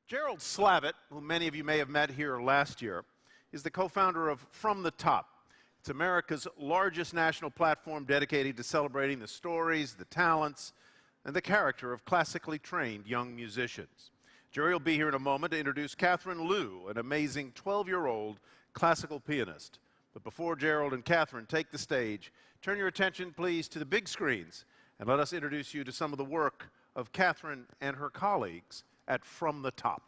Gerald Slavitt, who many of you may have met here last year, is the co-founder of From the Top. It's America's largest national platform dedicated to celebrating the stories, the talents, and the character of classically trained young musicians. Jerry will be here in a moment to introduce Katherine Liu, an amazing 12-year-old classical pianist. But before Gerald and Katherine take the stage, turn your attention, please, to the big screens, and let us introduce you to some of the work of Katherine and her colleagues at From the Top.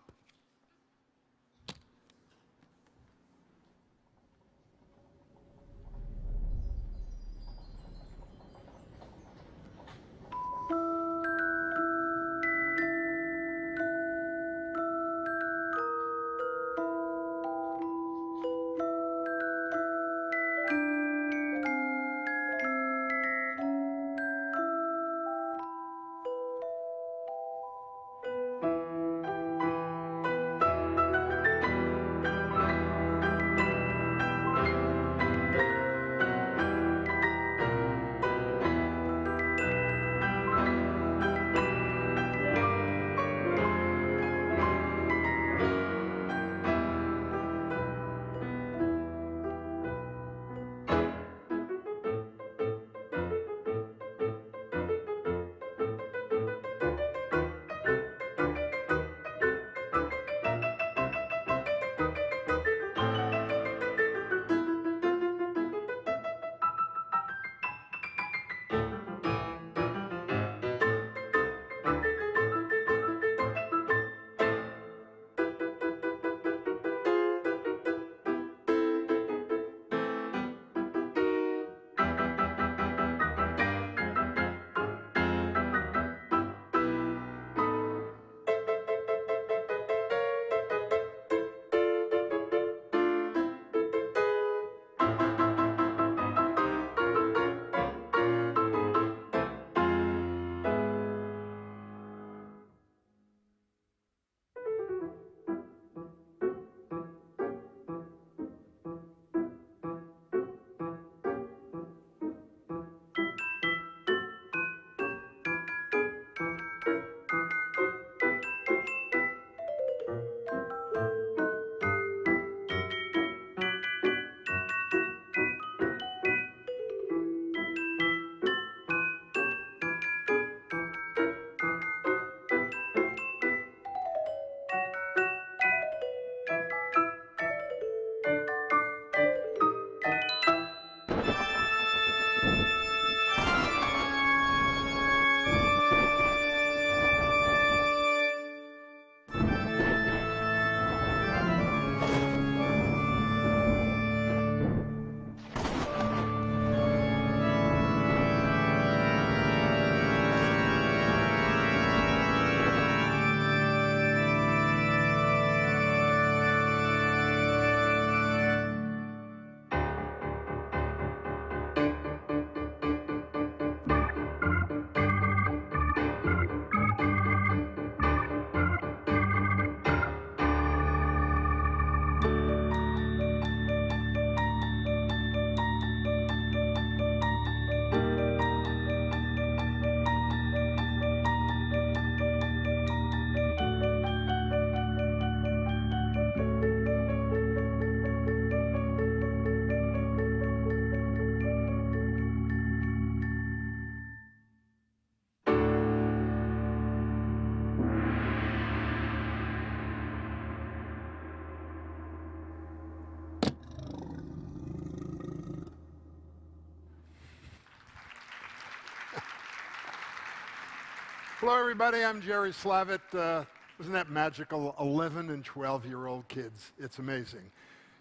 Hello, everybody. I'm Jerry Slavitt. Isn't that magical? 11 and 12-year-old kids. It's amazing.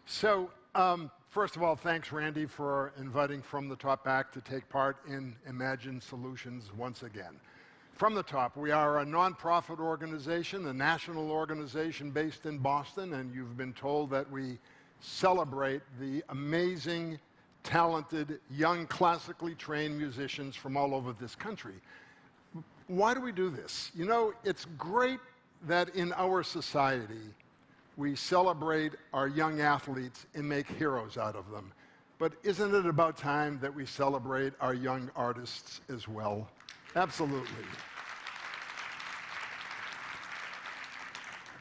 So, first of all, thanks, Randy, for inviting From the Top back to take part in Imagine Solutions once again. From the Top, we are a nonprofit organization, a national organization based in Boston, and you've been told that we celebrate the amazing, talented, young, classically trained musicians from all over this country. Why do we do this? You know, it's great that in our society we celebrate our young athletes and make heroes out of them. But isn't it about time that we celebrate our young artists as well? Absolutely.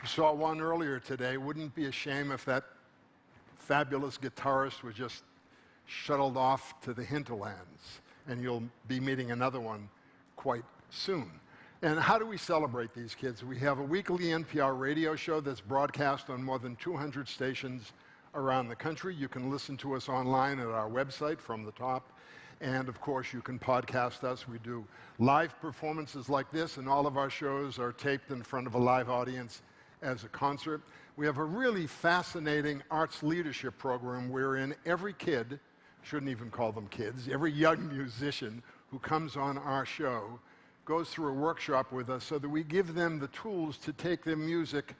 You saw one earlier today. Wouldn't it be a shame if that fabulous guitarist was just shuttled off to the hinterlands? And you'll be meeting another one quite soon. And how do we celebrate these kids? We have a weekly NPR radio show that's broadcast on more than 200 stations around the country. You can listen to us online at our website, From the Top. And of course, you can podcast us. We do live performances like this, and all of our shows are taped in front of a live audience as a concert. We have a really fascinating arts leadership program wherein every kid, shouldn't even call them kids, every young musician who comes on our show goes through a workshop with us so that we give them the tools to take their music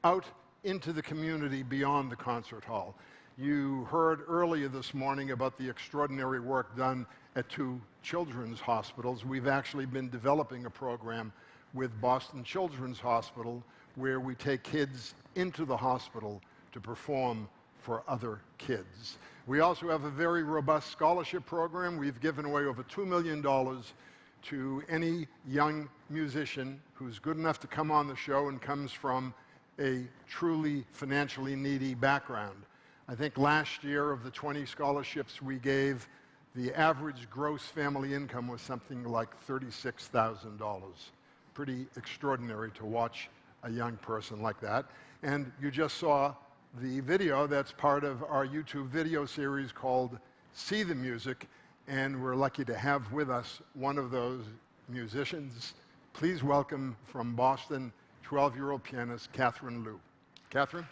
out into the community beyond the concert hall. You heard earlier this morning about the extraordinary work done at 2 children's hospitals. We've actually been developing a program with Boston Children's Hospital where we take kids into the hospital to perform for other kids. We also have a very robust scholarship program. We've given away over $2 million to any young musician who's good enough to come on the show and comes from a truly financially needy background. I think last year of the 20 scholarships we gave, the average gross family income was something like $36,000. Pretty extraordinary to watch a young person like that. And you just saw the video that's part of our YouTube video series called See the Music, and we're lucky to have with us one of those musicians. Please welcome from Boston, 12-year-old pianist Katherine Liu. Katherine?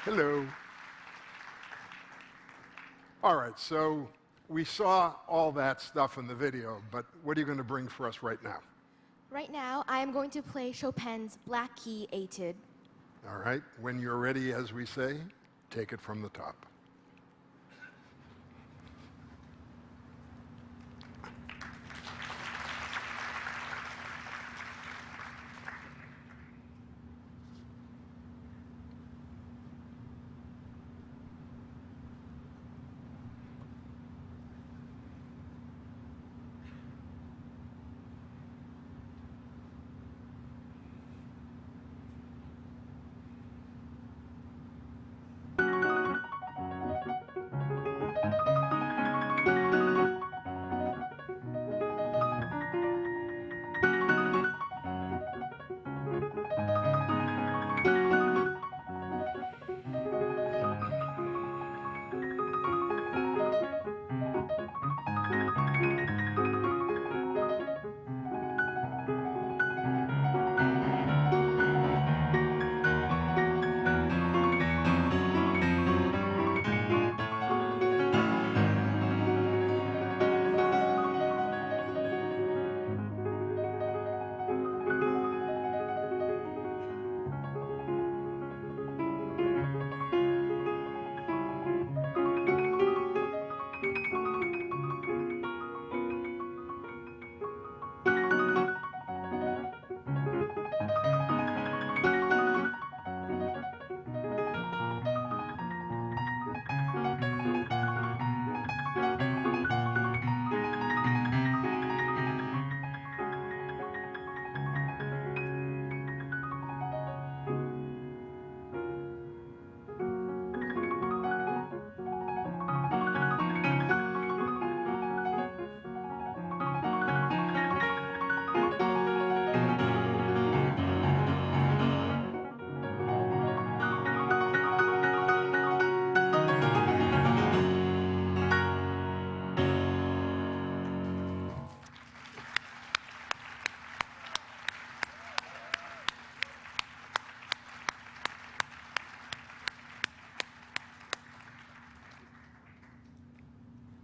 Hello. All right, so we saw all that stuff in the video, but what are you going to bring for us right now? Right now, I am going to play Chopin's Black Key Etude. All right, when you're ready, as we say, take it from the top.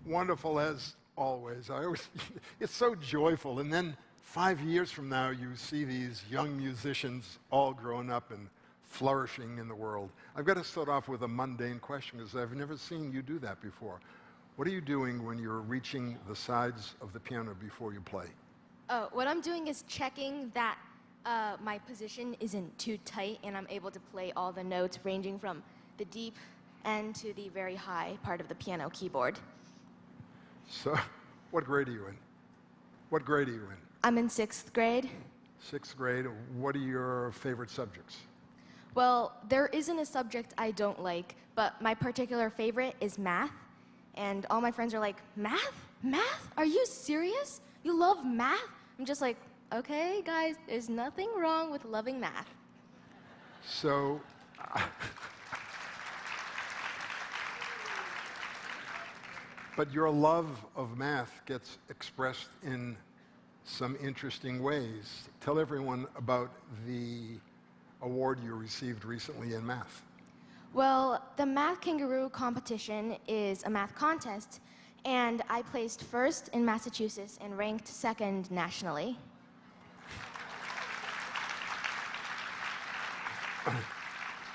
Wonderful as always. It's so joyful. And then 5 years from now, you see these young musicians all grown up and flourishing in the world. I've got to start off with a mundane question because I've never seen you do that before. What are you doing when you're reaching the sides of the piano before you play? What I'm doing is checking that my position isn't too tight and I'm able to play all the notes ranging from the deep end to the very high part of the piano keyboard. So, what grade are you in? What grade are you in? I'm in 6th grade. 6th grade. What are your favorite subjects? Well, there isn't a subject I don't like, but my particular favorite is math. And all my friends are like, math? Math? Are you serious? You love math? I'm just like, okay, guys, there's nothing wrong with loving math. So, but your love of math gets expressed in some interesting ways. Tell everyone about the award you received recently in math. Well, the Math Kangaroo competition is a math contest, and I placed first in Massachusetts and ranked second nationally.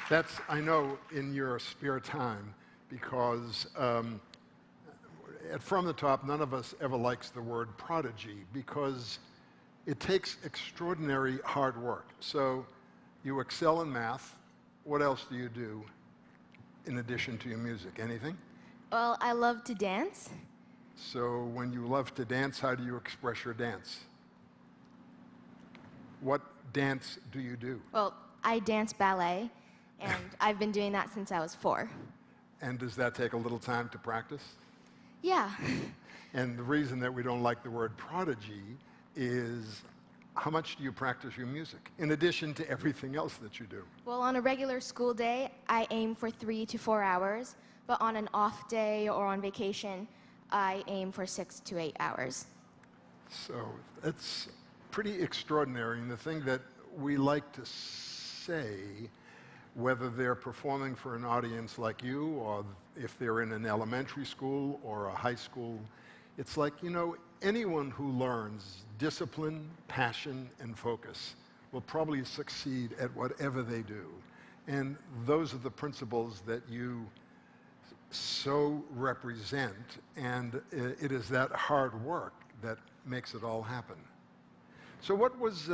That's, I know, in your spare time, because From the Top, none of us ever likes the word prodigy, because it takes extraordinary hard work. So you excel in math. What else do you do in addition to your music? Anything? Well, I love to dance. So when you love to dance, how do you express your dance? What dance do you do? Well, I dance ballet, and I've been doing that since I was 4. And does that take a little time to practice? Yeah. And the reason that we don't like the word prodigy is, how much do you practice your music, in addition to everything else that you do? Well, on a regular school day, I aim for 3 to 4 hours, but on an off day or on vacation, I aim for 6 to 8 hours. So it's pretty extraordinary. And the thing that we like to say, whether they're performing for an audience like you, or if they're in an elementary school or a high school, it's like, you know, anyone who learns discipline, passion, and focus will probably succeed at whatever they do. And those are the principles that you so represent, and it is that hard work that makes it all happen. So what was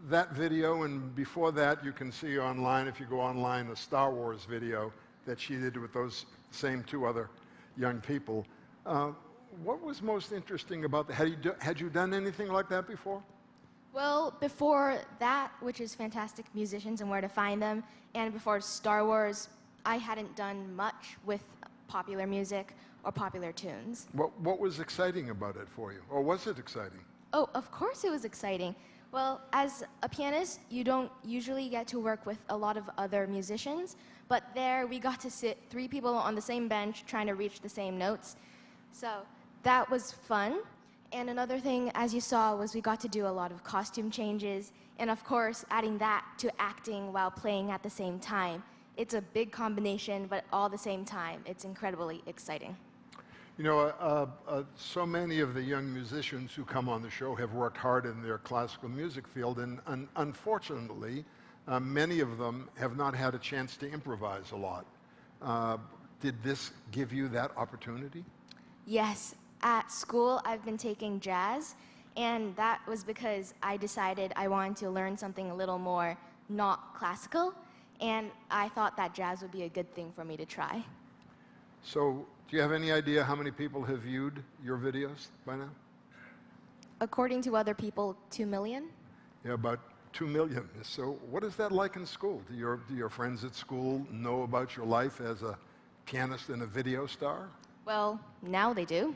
that video, and before that you can see online, if you go online, a Star Wars video that she did with those same 2 other young people. What was most interesting about that? Had you done anything like that before? Well, before that, which is Fantastic Musicians and Where to Find Them, and before Star Wars, I hadn't done much with popular music or popular tunes. What was exciting about it for you? Or was it exciting? Oh, of course it was exciting. Well, as a pianist, you don't usually get to work with a lot of other musicians, but there we got to sit 3 people on the same bench trying to reach the same notes. So that was fun. And another thing, as you saw, was we got to do a lot of costume changes, and of course, adding that to acting while playing at the same time. It's a big combination, but all at the same time, it's incredibly exciting. You know, so many of the young musicians who come on the show have worked hard in their classical music field, and unfortunately, many of them have not had a chance to improvise a lot. Did this give you that opportunity? Yes, at school I've been taking jazz, and that was because I decided I wanted to learn something a little more not classical, and I thought that jazz would be a good thing for me to try. So, do you have any idea how many people have viewed your videos by now? According to other people, 2 million? Yeah, about 2 million. So what is that like in school? Do your friends at school know about your life as a pianist and a video star? Well, now they do.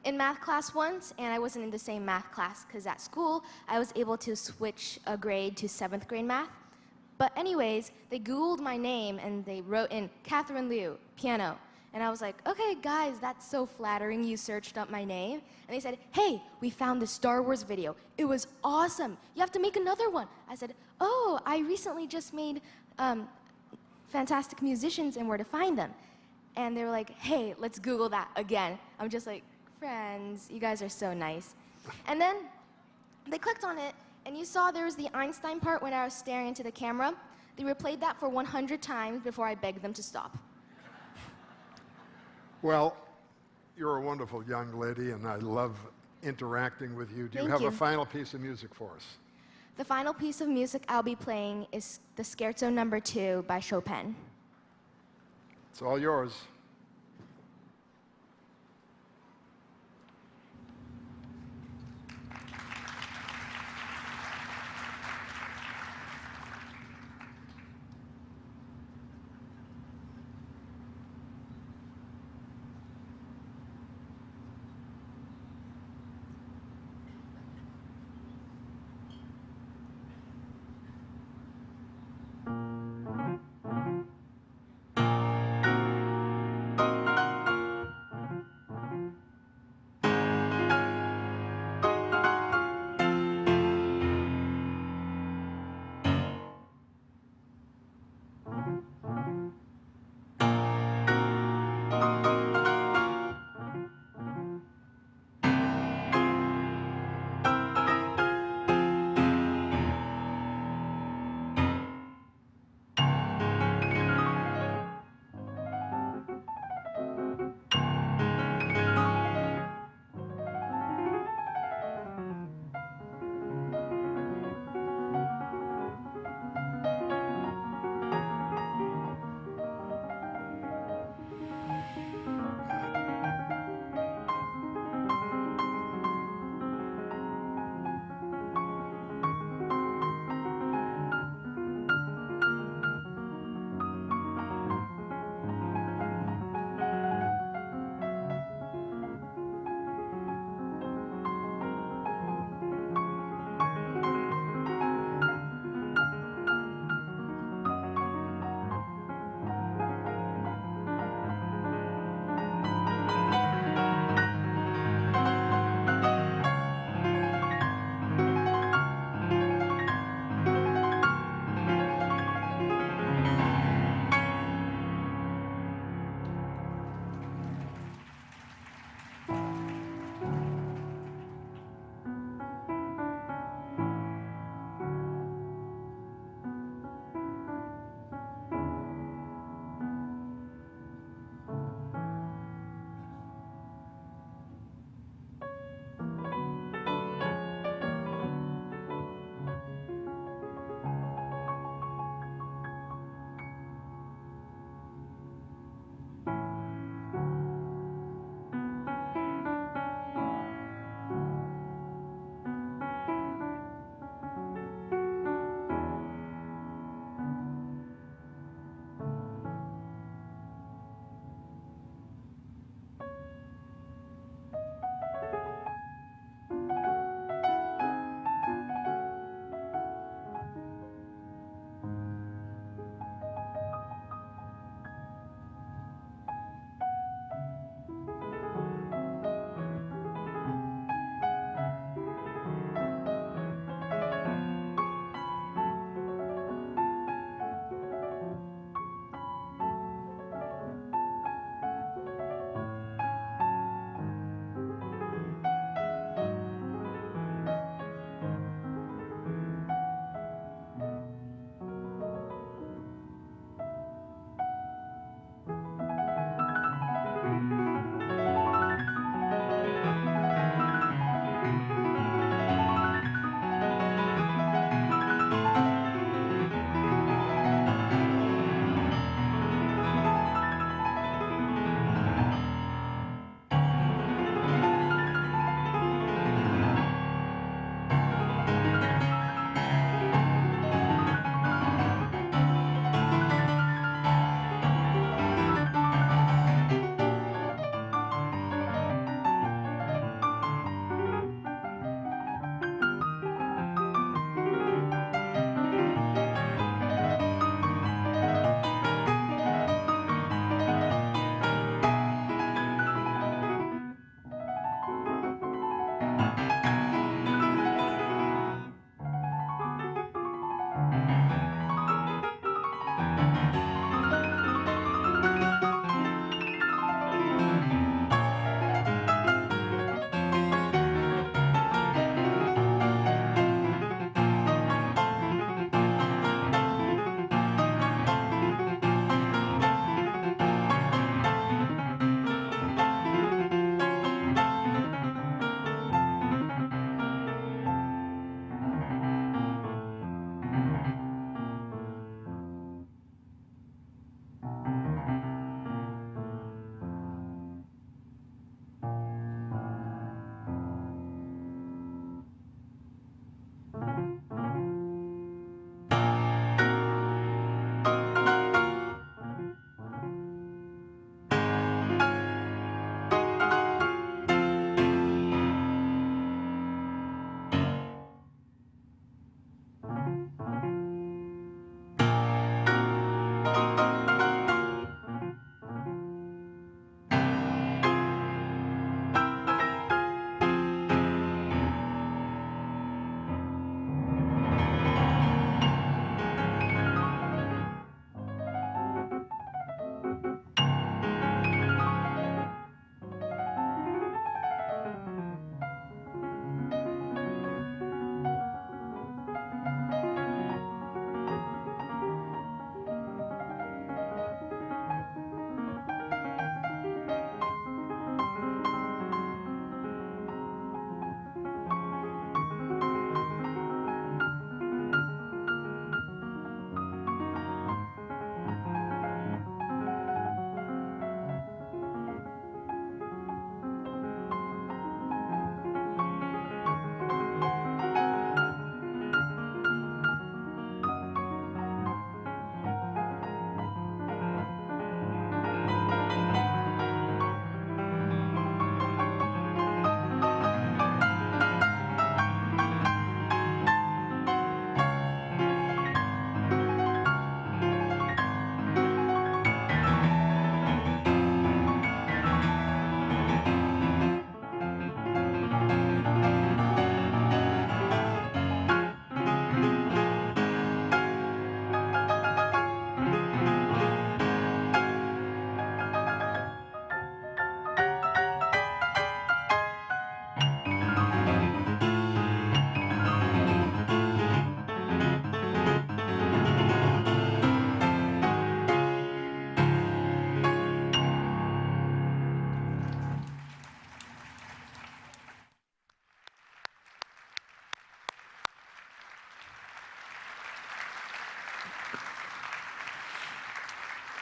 In math class once, and I wasn't in the same math class because at school I was able to switch a grade to 7th grade math. But anyways, they Googled my name and they wrote in Katherine Liu, piano. And I was like, okay, guys, that's so flattering. You searched up my name. And they said, hey, we found the Star Wars video. It was awesome. You have to make another one. I said, oh, I recently just made Fantastic Musicians and Where to Find Them. And they were like, hey, let's Google that again. I'm just like, friends, you guys are so nice. And then they clicked on it, and you saw there was the Einstein part when I was staring into the camera. They replayed that for 100 times before I begged them to stop. Well, you're a wonderful young lady, and I love interacting with you. Do you Thank have you. a final piece of music for us? The final piece of music I'll be playing is the Scherzo No. 2 by Chopin. It's all yours.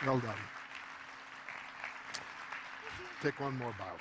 Well done. Take one more bow.